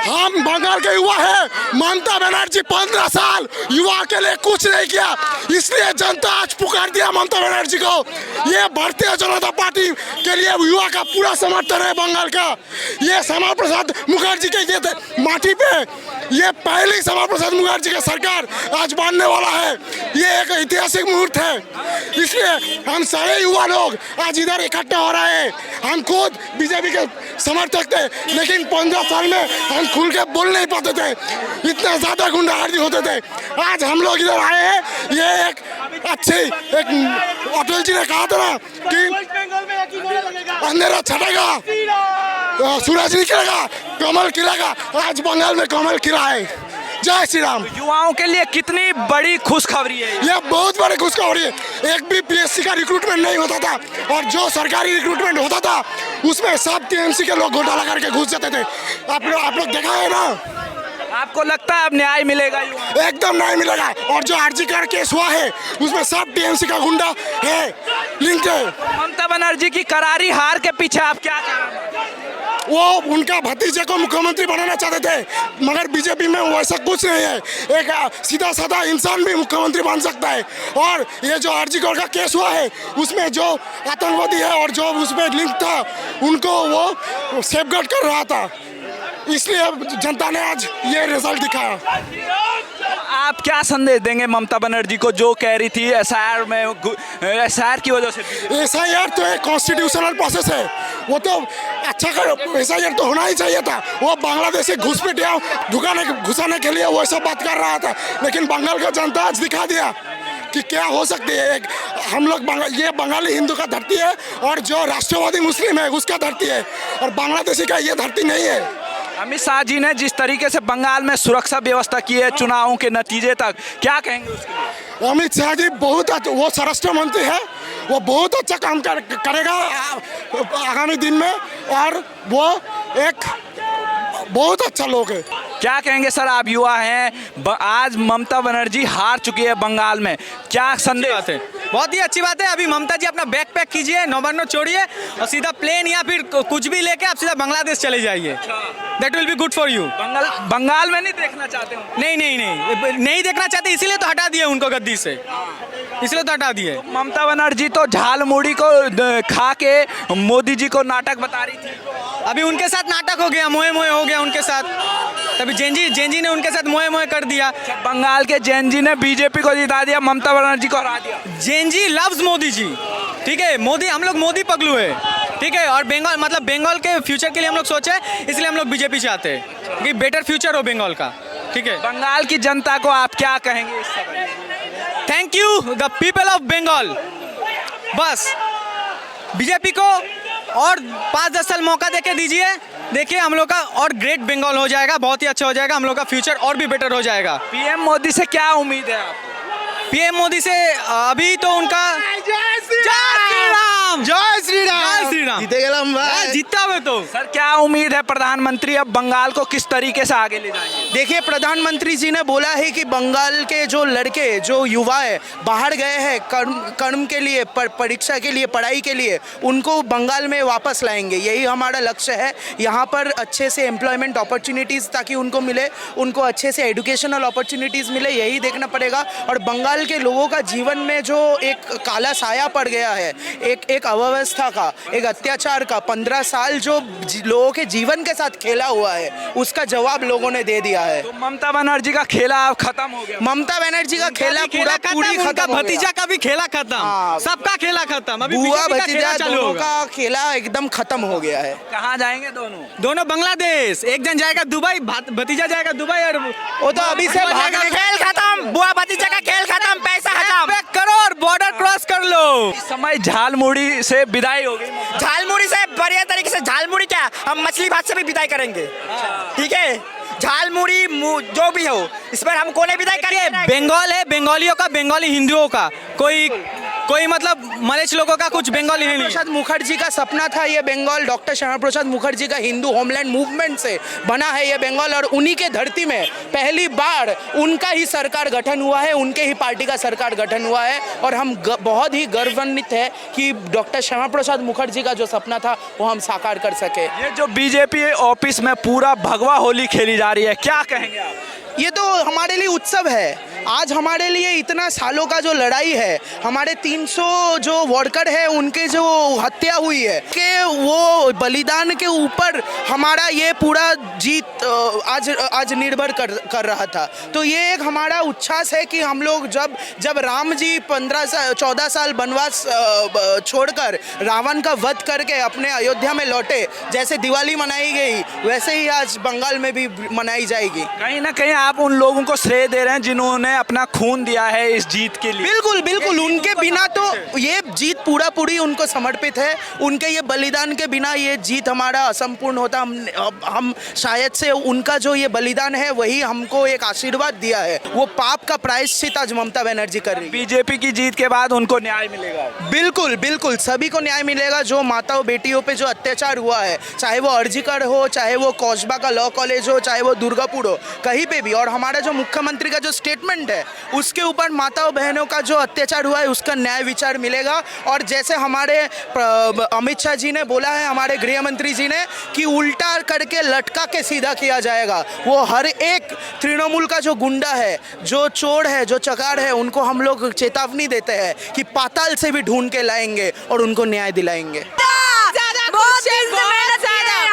हम बंगाल के युवा है। ममता बनर्जी 15 साल युवा के लिए कुछ नहीं किया, इसलिए जनता आज पुकार दिया ममता बनर्जी को। ये भारतीय जनता पार्टी के लिए युवा का पूरा समर्थन है बंगाल का। ये श्यामा प्रसाद मुखर्जी के ये माटी पे ये पहली श्यामा प्रसाद मुखर्जी का सरकार आज बनने वाला है। ये एक ऐतिहासिक मुहूर्त है, इसलिए हम सारे युवा लोग आज इधर इकट्ठा हो रहे हैं। हम खुद बीजेपी के समर्थक थे, लेकिन 15 साल में हम खुल के बोल नहीं पाते थे, इतना ज्यादा गुंडागर्दी होते थे। आज हम लोग इधर आए हैं, ये एक अच्छी एक अटल जी ने कहा था ना कि अंधेरा छटेगा सूरज निकलेगा कमल खिलेगा। आज बंगाल में कमल खिला है। जय श्री राम। युवाओं के लिए कितनी बड़ी खुशखबरी है ये बहुत बड़ी खुशखबरी है। एक भी पीएससी का रिक्रूटमेंट नहीं होता था, और जो सरकारी रिक्रूटमेंट होता था उसमें सब टीएमसी के लोग घोटाला करके घुस जाते थे। आप लोग देखा है ना। आपको लगता है अब न्याय मिलेगा? एकदम नहीं मिलेगा। और जो आरजीकर केस हुआ है उसमें सब टीएमसी का गुंडा है, लिंक है। ममता बनर्जी की करारी हार के पीछे आप क्या कह रहे हैं? वो उनका भतीजे को मुख्यमंत्री बनाना चाहते थे, मगर बीजेपी में वैसा कुछ नहीं है। एक सीधा साधा इंसान भी मुख्यमंत्री बन सकता है। और ये जो आरजीकर का केस हुआ है उसमें जो आतंकवादी है और जो उसमें लिंक था उनको वो सेफगार्ड कर रहा था, इसलिए जनता ने आज ये रिजल्ट दिखाया। आप क्या संदेश देंगे ममता बनर्जी को जो कह रही थी एसआईआर में, एसआईआर की वजह से? एसआईआर तो एक कॉन्स्टिट्यूशनल प्रोसेस है, वो तो अच्छा कर एसआईआर तो होना ही चाहिए था। वो बांग्लादेश से घुसपैठिया घुसाने के लिए वो सब बात कर रहा था, लेकिन बंगाल का जनता आज दिखा दिया कि क्या हो सकती है। एक हम लोग ये बंगाली हिंदू का धरती है और जो राष्ट्रवादी मुस्लिम है उसका धरती है, और बांग्लादेशी का ये धरती नहीं है। अमित शाह जी ने जिस तरीके से बंगाल में सुरक्षा व्यवस्था की है चुनावों के नतीजे तक, क्या कहेंगे उसके लिए? अमित शाह जी बहुत वो स्वराष्ट्र मंत्री है, वो बहुत अच्छा काम करेगा आगामी दिन में, और वो एक बहुत अच्छा लोग है। क्या कहेंगे सर, आप युवा हैं, आज ममता बनर्जी हार चुकी है बंगाल में, क्या संदेश है? बहुत ही अच्छी बात है। अभी ममता जी अपना बैग पैक कीजिए, नौबन्नो छोड़िए और सीधा प्लेन या फिर कुछ भी लेके आप सीधा बांग्लादेश चले जाइए। That will be good for you. Bengal में नहीं देखना चाहते हो? नहीं देखना चाहते, इसीलिए तो हटा दिए उनको गद्दी से, इसलिए तो हटा दिए। ममता बनर्जी तो झालमुड़ी को खा के मोदी जी को नाटक बता रही थी। अभी उनके साथ नाटक हो गया, मोए मोए हो गया उनके साथ। तभी जेनजी ने उनके साथ मोए मोए कर दिया। बंगाल के जेनजी ने बीजेपी को जिता दिया, ममता बनर्जी को हरा दिया। जेनजी लव्स मोदी जी, ठीक है। मोदी, हम लोग मोदी पगलू है, ठीक है। और बंगाल मतलब बंगाल के फ्यूचर के लिए हम लोग सोचे, इसलिए हम लोग बीजेपी चाहते हैं कि बेटर फ्यूचर हो बंगाल का, ठीक है। बंगाल की जनता को आप क्या कहेंगे इस समय? Thank you the people of Bengal. बस बीजेपी को और 5-10 साल मौका देके दीजिए, देखिए हम लोग का और ग्रेट बंगाल हो जाएगा, बहुत ही अच्छा हो जाएगा, हम लोग का फ्यूचर और भी बेटर हो जाएगा। पीएम मोदी से क्या उम्मीद है आपको? पीएम मोदी से अभी तो उनका जय श्री राम, जय श्री राम, जय श्री राम। जीते गलम भाई, जीतता हुआ तो। सर क्या उम्मीद है, प्रधानमंत्री अब बंगाल को किस तरीके से आगे ले जाएंगे? देखिए, प्रधानमंत्री जी ने बोला है कि बंगाल के जो लड़के, जो युवा है, बाहर गए हैं कर्म के लिए, परीक्षा के लिए, पढ़ाई के लिए, उनको बंगाल में वापस लाएंगे। यही हमारा लक्ष्य है। यहाँ पर अच्छे से एम्प्लॉयमेंट अपॉर्चुनिटीज़ ताकि उनको मिले, उनको अच्छे से एजुकेशनल अपॉर्चुनिटीज़ मिले, यही देखना पड़ेगा। और बंगाल के लोगों का जीवन में जो एक काला साया पड़ गया है, एक अव्यवस्था का, एक अत्याचार का, 15 साल जो लोगों के जीवन के साथ खेला हुआ है, उसका जवाब लोगों ने दे दिया है। तो ममता बनर्जी का खेला अब खत्म हो गया। ममता बनर्जी का खेला पूरी खत्म, भतीजा का भी खेला खत्म, सबका खेला खत्म। अभी बुआ भतीजा दोनों का खेला एकदम खत्म हो गया है। कहाँ जाएंगे दोनों बांग्लादेश। एक जन जाएगा दुबई, भतीजा जाएगा दुबई, और वो तो अभी से खेल खत्म, बुआ भतीजा का खेल खत्म, पैसा खत्म करो और बॉर्डर क्रॉस कर लो। इस समय झालमुड़ी से विदाई हो गई। झालमुड़ी से बढ़िया तरीके से, झालमुड़ी क्या, हम मछली भात से भी विदाई करेंगे, ठीक है। झालमुड़ी जो भी हो, इस पर हम कोने विदाई करेंगे। बंगाल है, बंगालियों का, बंगाली हिंदुओं का, कोई कोई मतलब मलेच लोगों का कुछ बंगाली ही नहीं है। प्रसाद मुखर्जी का सपना था ये बंगाल, डॉक्टर श्यामा प्रसाद मुखर्जी का हिंदू होमलैंड मूवमेंट से बना है ये बंगाल, और उन्हीं के धरती में पहली बार उनका ही सरकार गठन हुआ है, उनके ही पार्टी का सरकार गठन हुआ है। और हम बहुत ही गर्वान्वित है कि डॉक्टर श्यामा प्रसाद मुखर्जी का जो सपना था वो हम साकार कर सके। ये जो बीजेपी ऑफिस में पूरा भगवा होली खेली जा रही है, क्या कहेंगे आप? ये तो हमारे लिए उत्सव है। आज हमारे लिए इतना सालों का जो लड़ाई है, हमारे 300 जो वर्कर है उनके जो हत्या हुई है कि वो बलिदान के ऊपर हमारा ये पूरा जीत आज निर्भर कर रहा था। तो ये एक हमारा उच्छ्वास है कि हम लोग जब राम जी 14 साल वनवास छोड़कर रावण का वध करके अपने अयोध्या में लौटे, जैसे दिवाली मनाई गई वैसे ही आज बंगाल में भी मनाई जाएगी। कहीं ना कहीं आप उन लोगों को श्रेय दे रहे हैं जिन्होंने अपना खून दिया है इस जीत के लिए। बिल्कुल बिल्कुल, उनके बिना तो ये जीत पूरी उनको समर्पित है। उनके ये बलिदान के बिना ये जीत हमारा असंपूर्ण होता। हम शायद से उनका जो ये बलिदान है वही हमको एक आशीर्वाद दिया है। वो पाप का प्रायश्चित आज ममता बनर्जी कर रही है। बीजेपी की जीत के बाद उनको न्याय मिलेगा। बिल्कुल बिल्कुल, सभी को न्याय मिलेगा। जो माताओं बेटियों पे जो अत्याचार हुआ है, चाहे वो अर्जिकर हो, चाहे वो कौशबा का लॉ कॉलेज हो, चाहे वो दुर्गापुर हो, कहीं पे भी। और हमारा जो मुख्यमंत्री का जो स्टेटमेंट है उसके ऊपर माताओं बहनों का जो अत्याचार हुआ है उसका न्याय विचार मिलेगा। और जैसे हमारे अमित शाह जी ने बोला है, हमारे गृह मंत्री जी ने, कि उल्टा करके लटका के सीधा किया जाएगा। वो हर एक तृणमूल का जो गुंडा है, जो चोर है, जो चकार है, उनको हम लोग चेतावनी देते हैं कि पाताल से भी ढूंढ के लाएंगे और उनको न्याय दिलाएंगे।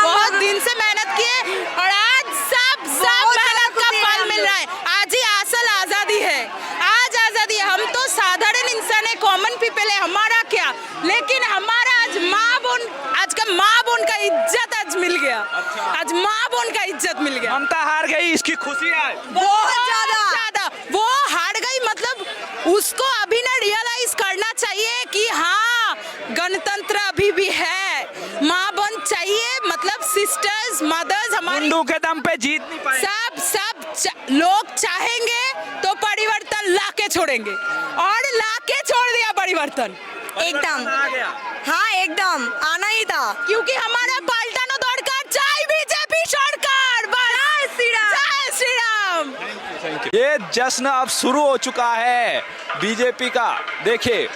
बहुत दिन से मेहनत किए और आज सब मेहनत का फल मिल रहा है। आज ही असल आजादी है, आज आजादी है। हम तो साधारण इंसान है, कॉमन पीपल है, हमारा क्या, लेकिन हमारा आज आज का माँ बोन का इज्जत आज मिल गया। आज माँ बोन का इज्जत मिल गया। ममता हार गई, इसकी खुशी है बहुत ज्यादा। वो हार गई मतलब उसको अभी ना रियलाइज करना चाहिए कि हाँ, गणतंत्र अभी भी है, माँ बन चाहिए, मतलब सिस्टर्स मदर्स हमारी मुंडू के दम पे जीत नहीं पाए। सब लोग चाहेंगे तो परिवर्तन लाके छोड़ेंगे, और लाके छोड़ दिया परिवर्तन एकदम। आ गया। हाँ एकदम आना ही था, क्योंकि हमारा पलटनो दरकार, चाहे बीजेपी सरकार। जय श्री राम, जय श्री राम। ये जश्न अब शुरू हो चुका है बीजेपी का, देखिए।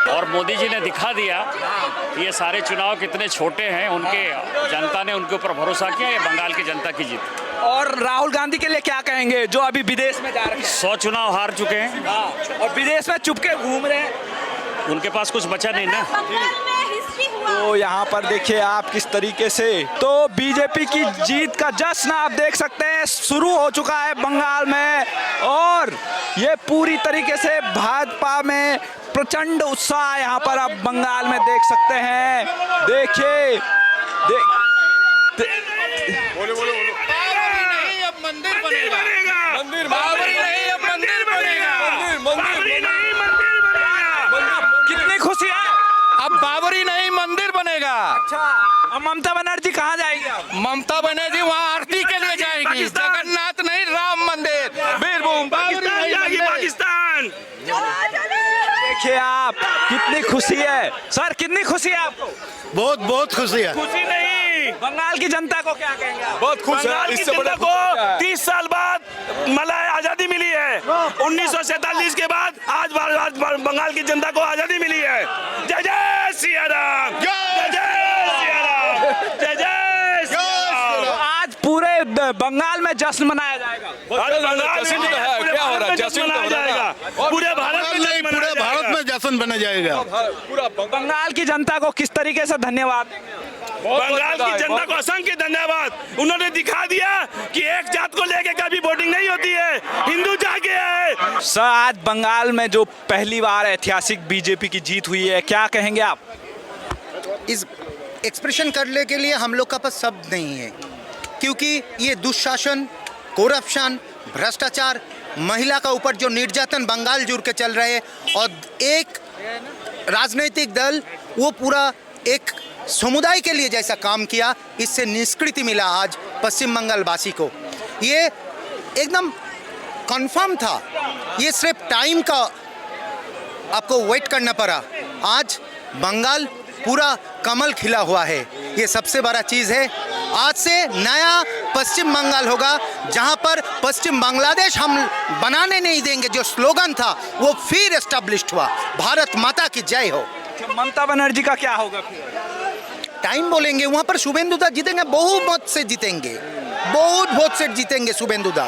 और मोदी जी ने दिखा दिया कि ये सारे चुनाव कितने छोटे हैं। उनके जनता ने उनके ऊपर भरोसा किया। ये बंगाल की जनता की जीत। और राहुल गांधी के लिए क्या कहेंगे जो अभी विदेश में जा रहे हैं? 100 चुनाव हार चुके हैं और विदेश में चुपके घूम रहे हैं। उनके पास कुछ बचा नहीं ना। तो यहाँ पर देखिए आप किस तरीके से, तो बीजेपी की जीत का जश्न आप देख सकते हैं शुरू हो चुका है बंगाल में। और ये पूरी तरीके से भाजपा में प्रचंड उत्साह यहाँ पर आप बंगाल में देख सकते हैं। देखिए मंदिर बनेगा, मंदिर नहीं, अब मंदिर बनेगा, मंदिर नहीं, मंदिर बनेगा। कितनी खुशी है। अब बाबरी नहीं, मंदिर बनेगा। अच्छा, अब ममता बनर्जी कहाँ जाएगी? ममता बनर्जी वहाँ आरती के लिए जाएगी। जगन्नाथ नहीं, राम मंदिर, बीरभूम, पाकिस्तान जाएगी, पाकिस्तान। देखिए आप कितनी खुशी है। सर कितनी खुशी है आपको? बहुत बहुत खुशी है। खुशी नहीं, बंगाल की जनता को क्या कहेंगे आप? बहुत खुश है। बंगाल की जनता को 30 साल बाद मलाई आजादी मिली है। 1947 के बाद आज बंगाल की जनता को आजादी मिली है। जय जय सिया राम, जय जय सिया राम, जय जय सिया राम। आज पूरे बंगाल में जश्न मनाया जाएगा। अरे बंगाल में क्या हो रहा है? जश्न मनाया जाएगा। पूरे भारत में नहीं, पूरे भारत में जश्न बना जाएगा। बंगाल की जनता को किस तरीके से धन्यवाद? बंगाल की जनता को असंख्य धन्यवाद। उन्होंने दिखा दिया कि एक जात को लेके कभी वोटिंग नहीं होती है, हिंदू जागे है। सर आज बंगाल में जो पहली बार ऐतिहासिक बीजेपी की जीत हुई है, क्या कहेंगे आप? इस एक्सप्रेशन करने के लिए हम लोग का पास शब्द नहीं है, क्योंकि ये दुशासन, करप्शन, भ्रष्टाचार, महिला का ऊपर जो निर्यातन बंगाल जुड़ के चल रहे हैं, और एक राजनीतिक दल वो पूरा एक समुदाय के लिए जैसा काम किया, इससे निष्कृति मिला आज पश्चिम बंगाल वासी को। ये एकदम कंफर्म था, ये सिर्फ टाइम का आपको वेट करना पड़ा। आज बंगाल पूरा कमल खिला हुआ है, ये सबसे बड़ा चीज़ है। आज से नया पश्चिम बंगाल होगा, जहां पर पश्चिम बांग्लादेश हम बनाने नहीं देंगे जो स्लोगन था वो फिर एस्टेब्लिश्ड हुआ। भारत माता की जय हो। ममता बनर्जी का क्या होगा फिर? टाइम बोलेंगे, वहां पर शुभेंदु दा जीतेंगे, बहुत मत से जीतेंगे, बहुत वोट से जीतेंगे शुभेंदु दा।